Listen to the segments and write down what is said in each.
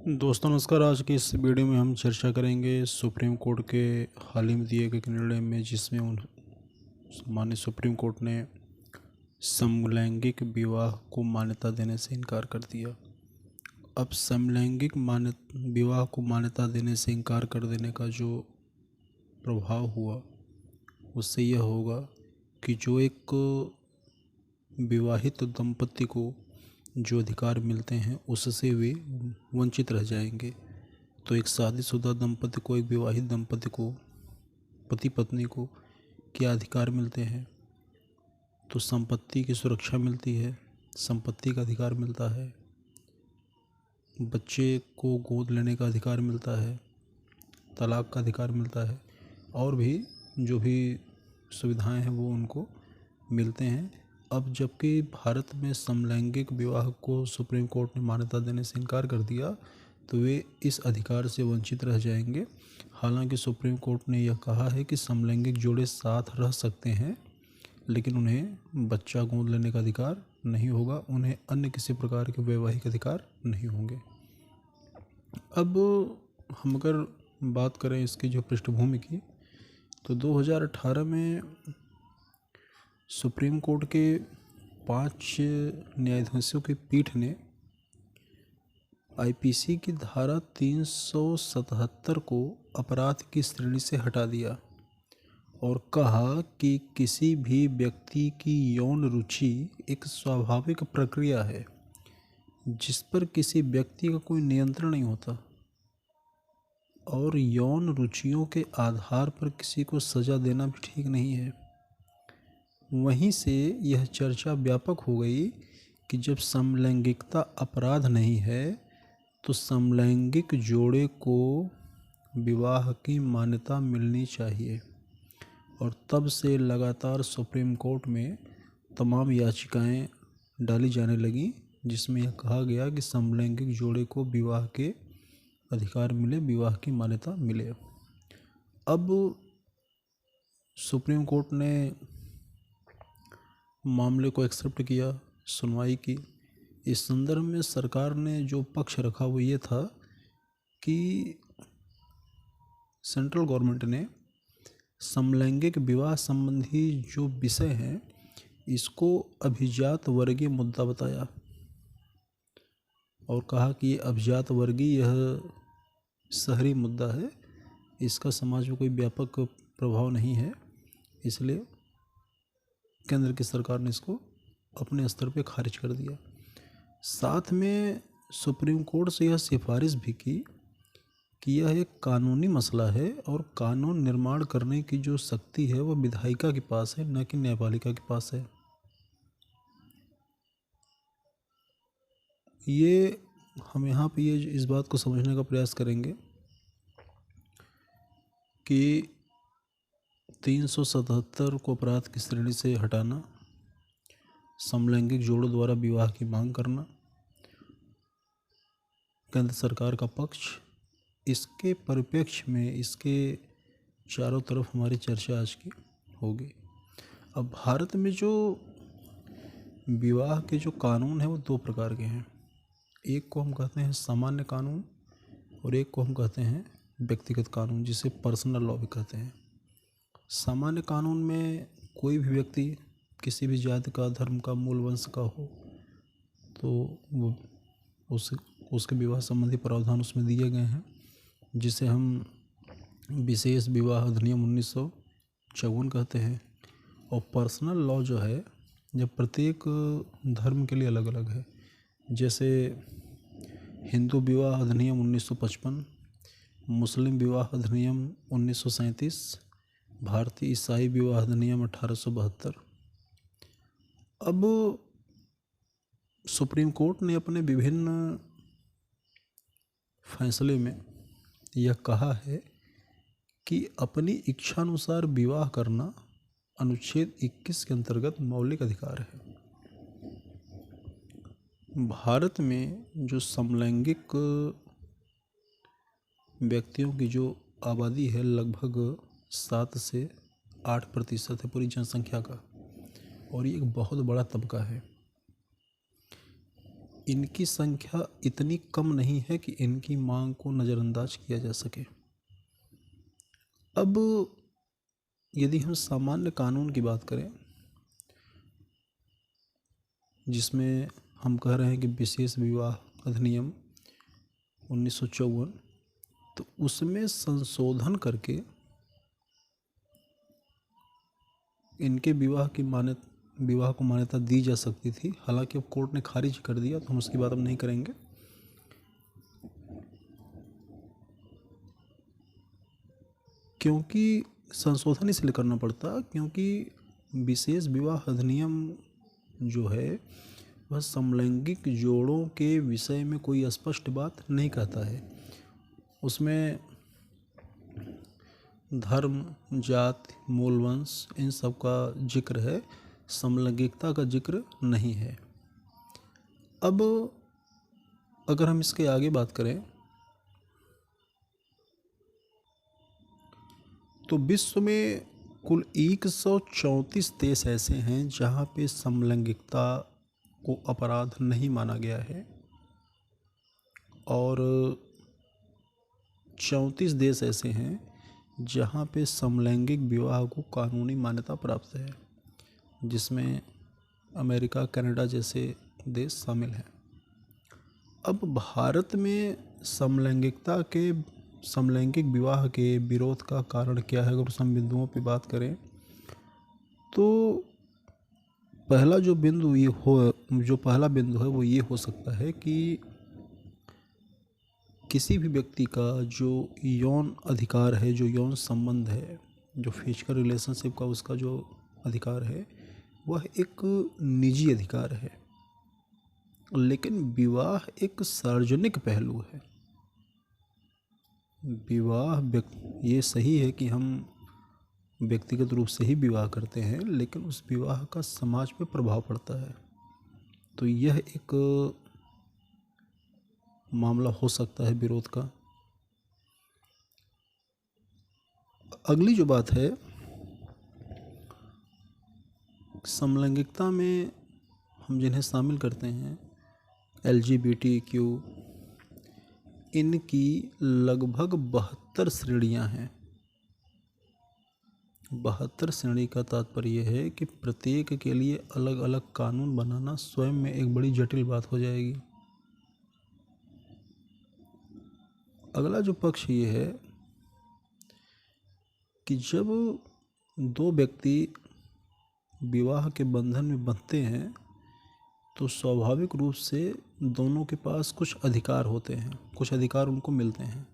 दोस्तों नमस्कार। आज की इस वीडियो में हम चर्चा करेंगे सुप्रीम कोर्ट के हाल ही में दिए गए निर्णय में, जिसमें माननीय सुप्रीम कोर्ट ने समलैंगिक विवाह को मान्यता देने से इनकार कर दिया। अब समलैंगिक विवाह को मान्यता देने से इनकार कर देने का जो प्रभाव हुआ उससे यह होगा कि जो एक विवाहित दंपति को जो अधिकार मिलते हैं उससे वे वंचित रह जाएंगे। तो एक शादीशुदा दंपति को, एक विवाहित दंपति को, पति पत्नी को क्या अधिकार मिलते हैं? तो संपत्ति की सुरक्षा मिलती है, संपत्ति का अधिकार मिलता है, बच्चे को गोद लेने का अधिकार मिलता है, तलाक का अधिकार मिलता है, और भी जो भी सुविधाएं हैं वो उनको मिलते हैं। अब जबकि भारत में समलैंगिक विवाह को सुप्रीम कोर्ट ने मान्यता देने से इनकार कर दिया, तो वे इस अधिकार से वंचित रह जाएंगे। हालांकि सुप्रीम कोर्ट ने यह कहा है कि समलैंगिक जोड़े साथ रह सकते हैं, लेकिन उन्हें बच्चा गोद लेने का अधिकार नहीं होगा, उन्हें अन्य किसी प्रकार के वैवाहिक अधिकार नहीं होंगे। अब हम अगर बात करें इसकी जो पृष्ठभूमि की, तो 2018 में सुप्रीम कोर्ट के 5 न्यायाधीशों की पीठ ने आईपीसी की धारा 377 को अपराध की श्रेणी से हटा दिया और कहा कि किसी भी व्यक्ति की यौन रुचि एक स्वाभाविक प्रक्रिया है जिस पर किसी व्यक्ति का कोई नियंत्रण नहीं होता, और यौन रुचियों के आधार पर किसी को सज़ा देना भी ठीक नहीं है। वहीं से यह चर्चा व्यापक हो गई कि जब समलैंगिकता अपराध नहीं है तो समलैंगिक जोड़े को विवाह की मान्यता मिलनी चाहिए। और तब से लगातार सुप्रीम कोर्ट में तमाम याचिकाएं डाली जाने लगी जिसमें यह कहा गया कि समलैंगिक जोड़े को विवाह के अधिकार मिले, विवाह की मान्यता मिले। अब सुप्रीम कोर्ट ने मामले को एक्सेप्ट किया, सुनवाई की। इस संदर्भ में सरकार ने जो पक्ष रखा वो ये था कि सेंट्रल गवर्नमेंट ने समलैंगिक विवाह संबंधी जो विषय हैं इसको अभिजात वर्गीय मुद्दा बताया और कहा कि ये अभिजात वर्गीय यह शहरी मुद्दा है, इसका समाज में कोई व्यापक प्रभाव नहीं है, इसलिए केंद्र की सरकार ने इसको अपने स्तर पे खारिज कर दिया। साथ में सुप्रीम कोर्ट से यह सिफारिश भी की कि यह एक कानूनी मसला है और कानून निर्माण करने की जो शक्ति है वह विधायिका के पास है, न कि न्यायपालिका के पास है। ये हम यहाँ पे ये इस बात को समझने का प्रयास करेंगे कि 377 को अपराध की श्रेणी से हटाना, समलैंगिक जोड़ों द्वारा विवाह की मांग करना, केंद्र सरकार का पक्ष, इसके परिप्रेक्ष्य में इसके चारों तरफ हमारी चर्चा आज की होगी। अब भारत में जो विवाह के जो कानून हैं वो 2 प्रकार के हैं। एक को हम कहते हैं सामान्य कानून और एक को हम कहते हैं व्यक्तिगत कानून, जिसे पर्सनल लॉ भी कहते हैं। सामान्य कानून में कोई भी व्यक्ति किसी भी जाति का, धर्म का, मूल वंश का हो तो वो उसके विवाह संबंधी प्रावधान उसमें दिए गए हैं, जिसे हम विशेष विवाह अधिनियम 1954 कहते हैं। और पर्सनल लॉ जो है यह प्रत्येक धर्म के लिए अलग अलग है, जैसे हिंदू विवाह अधिनियम 1955, मुस्लिम विवाह अधिनियम 1937, भारतीय ईसाई विवाह अधिनियम 1872। अब सुप्रीम कोर्ट ने अपने विभिन्न फैसले में यह कहा है कि अपनी इच्छानुसार विवाह करना अनुच्छेद 21 के अंतर्गत मौलिक अधिकार है। भारत में जो समलैंगिक व्यक्तियों की जो आबादी है लगभग 7 से 8% है पूरी जनसंख्या का, और ये एक बहुत बड़ा तबका है। इनकी संख्या इतनी कम नहीं है कि इनकी मांग को नज़रअंदाज किया जा सके। अब यदि हम सामान्य कानून की बात करें, जिसमें हम कह रहे हैं कि विशेष विवाह अधिनियम 1954, तो उसमें संशोधन करके इनके विवाह को मान्यता दी जा सकती थी। हालांकि अब कोर्ट ने खारिज कर दिया, तो हम उसकी बात अब नहीं करेंगे। क्योंकि संशोधन इसलिए करना पड़ता क्योंकि विशेष विवाह अधिनियम जो है वह समलैंगिक जोड़ों के विषय में कोई स्पष्ट बात नहीं कहता है। उसमें धर्म, जाति, मूल वंश, इन सब का जिक्र है, समलैंगिकता का जिक्र नहीं है। अब अगर हम इसके आगे बात करें तो विश्व में कुल 134 देश ऐसे हैं जहाँ पे समलैंगिकता को अपराध नहीं माना गया है, और 34 देश ऐसे हैं जहाँ पे समलैंगिक विवाह को कानूनी मान्यता प्राप्त है, जिसमें अमेरिका, कनाडा जैसे देश शामिल हैं। अब भारत में समलैंगिक विवाह के विरोध का कारण क्या है? अगर सम बिंदुओं पर बात करें तो पहला बिंदु है वो ये हो सकता है कि किसी भी व्यक्ति का जो यौन अधिकार है, जो यौन संबंध है, जो फिजिकल रिलेशनशिप का उसका जो अधिकार है, वह एक निजी अधिकार है। लेकिन विवाह एक सार्वजनिक पहलू है। ये सही है कि हम व्यक्तिगत रूप से ही विवाह करते हैं, लेकिन उस विवाह का समाज पे प्रभाव पड़ता है। तो यह एक मामला हो सकता है विरोध का। अगली जो बात है, समलैंगिकता में हम जिन्हें शामिल करते हैं, LGBTQ, इनकी लगभग 72 श्रेणियां हैं। 72 श्रेणी का तात्पर्य है कि प्रत्येक के लिए अलग अलग कानून बनाना स्वयं में एक बड़ी जटिल बात हो जाएगी। अगला जो पक्ष ये है कि जब दो व्यक्ति विवाह के बंधन में बंधते हैं तो स्वाभाविक रूप से दोनों के पास कुछ अधिकार होते हैं, कुछ अधिकार उनको मिलते हैं।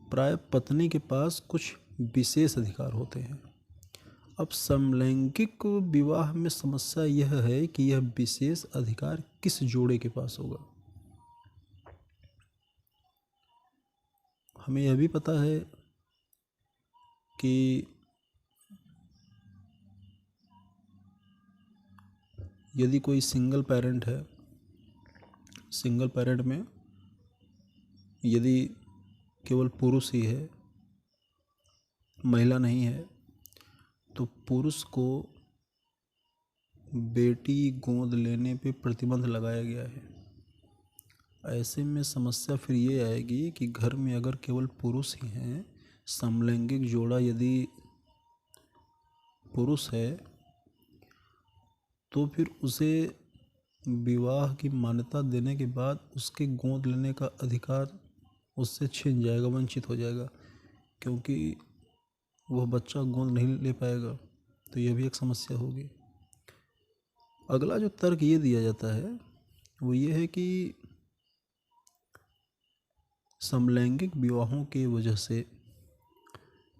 प्राय पत्नी के पास कुछ विशेष अधिकार होते हैं। अब समलैंगिक विवाह में समस्या यह है कि यह विशेष अधिकार किस जोड़े के पास होगा। हमें यह भी पता है कि यदि कोई सिंगल पेरेंट है, सिंगल पेरेंट में यदि केवल पुरुष ही है, महिला नहीं है, तो पुरुष को बेटी गोद लेने पे प्रतिबंध लगाया गया है। ऐसे में समस्या फिर ये आएगी कि घर में अगर केवल पुरुष ही हैं, समलैंगिक जोड़ा यदि पुरुष है, तो फिर उसे विवाह की मान्यता देने के बाद उसके गोद लेने का अधिकार उससे छिन जाएगा, वंचित हो जाएगा, क्योंकि वह बच्चा गोद नहीं ले पाएगा। तो यह भी एक समस्या होगी। अगला जो तर्क ये दिया जाता है वो ये है कि समलैंगिक विवाहों की वजह से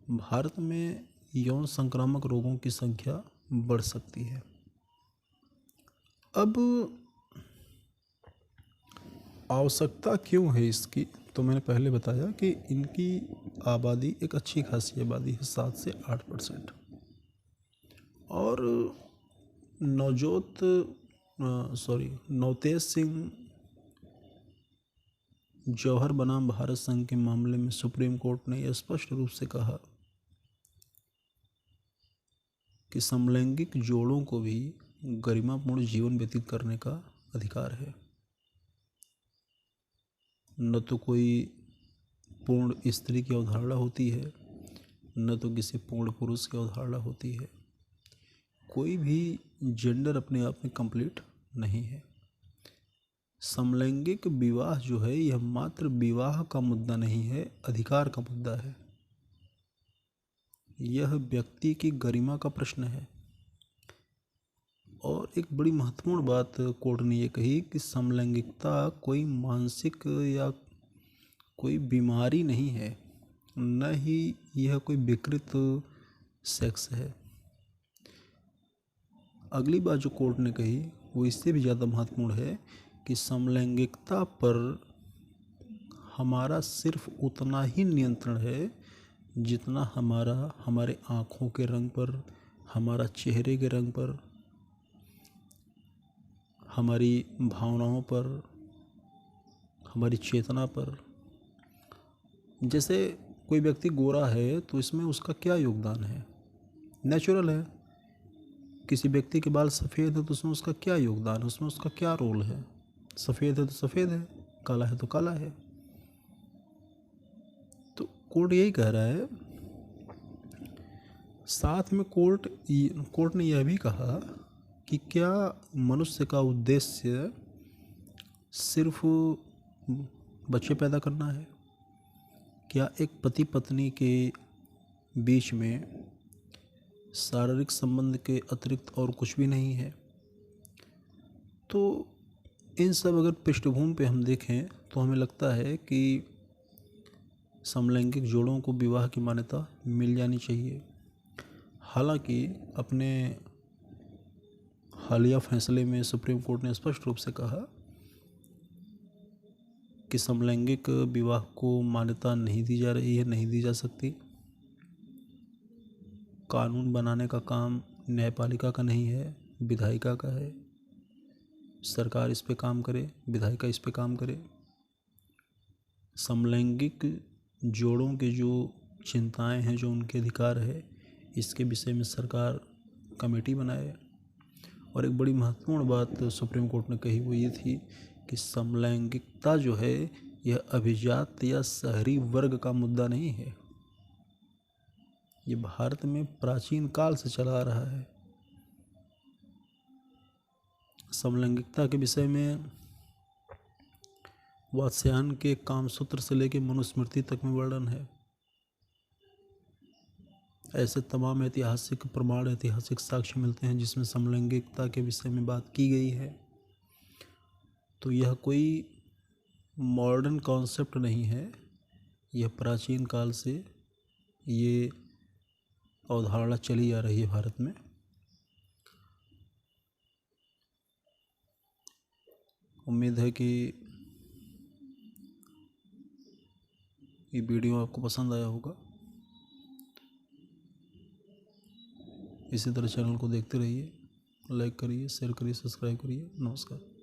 भारत में यौन संक्रामक रोगों की संख्या बढ़ सकती है। अब आवश्यकता क्यों है इसकी, तो मैंने पहले बताया कि इनकी आबादी एक अच्छी खासी आबादी है, 7 से 8%। और नवतेज सिंह जौहर बनाम भारत संघ के मामले में सुप्रीम कोर्ट ने यह स्पष्ट रूप से कहा कि समलैंगिक जोड़ों को भी गरिमापूर्ण जीवन व्यतीत करने का अधिकार है। न तो कोई पूर्ण स्त्री की अवधारणा होती है, न तो किसी पूर्ण पुरुष की अवधारणा होती है। कोई भी जेंडर अपने आप में कंप्लीट नहीं है। समलैंगिक विवाह जो है यह मात्र विवाह का मुद्दा नहीं है, अधिकार का मुद्दा है। यह व्यक्ति की गरिमा का प्रश्न है। और एक बड़ी महत्वपूर्ण बात कोर्ट ने ये कही कि समलैंगिकता कोई मानसिक या कोई बीमारी नहीं है, न ही यह कोई विकृत सेक्स है। अगली बात जो कोर्ट ने कही वो इससे भी ज़्यादा महत्वपूर्ण है कि समलैंगिकता पर हमारा सिर्फ उतना ही नियंत्रण है जितना हमारे आँखों के रंग पर, हमारा चेहरे के रंग पर, हमारी भावनाओं पर, हमारी चेतना पर। जैसे कोई व्यक्ति गोरा है तो इसमें उसका क्या योगदान है, नेचुरल है। किसी व्यक्ति के बाल सफ़ेद है तो उसमें उसका क्या योगदान है, उसमें उसका क्या रोल है। सफ़ेद है तो सफ़ेद है, काला है तो काला है। तो कोर्ट यही कह रहा है। साथ में कोर्ट ने यह भी कहा कि क्या मनुष्य का उद्देश्य सिर्फ बच्चे पैदा करना है? क्या एक पति पत्नी के बीच में शारीरिक संबंध के अतिरिक्त और कुछ भी नहीं है? तो इन सब अगर पृष्ठभूमि पे हम देखें तो हमें लगता है कि समलैंगिक जोड़ों को विवाह की मान्यता मिल जानी चाहिए। हालांकि अपने हालिया फैसले में सुप्रीम कोर्ट ने स्पष्ट रूप से कहा कि समलैंगिक विवाह को मान्यता नहीं दी जा रही है, नहीं दी जा सकती। कानून बनाने का काम न्यायपालिका का नहीं है, विधायिका का है। सरकार इस पे काम करे, विधायिका इस पे काम करे। समलैंगिक जोड़ों के जो चिंताएं हैं, जो उनके अधिकार है, इसके विषय में सरकार कमेटी बनाए। और एक बड़ी महत्वपूर्ण बात सुप्रीम कोर्ट ने कही वो ये थी कि समलैंगिकता जो है यह अभिजात या शहरी वर्ग का मुद्दा नहीं है। ये भारत में प्राचीन काल से चला आ रहा है। समलैंगिकता के विषय में वात्स्यायन के कामसूत्र से लेकर मनुस्मृति तक में वर्णन है। ऐसे तमाम ऐतिहासिक प्रमाण, ऐतिहासिक साक्ष्य मिलते हैं जिसमें समलैंगिकता के विषय में बात की गई है। तो यह कोई मॉडर्न कॉन्सेप्ट नहीं है, यह प्राचीन काल से ये अवधारणा चली आ रही है भारत में। उम्मीद है कि ये वीडियो आपको पसंद आया होगा। इसी तरह चैनल को देखते रहिए, लाइक करिए, शेयर करिए, सब्सक्राइब करिए। नमस्कार।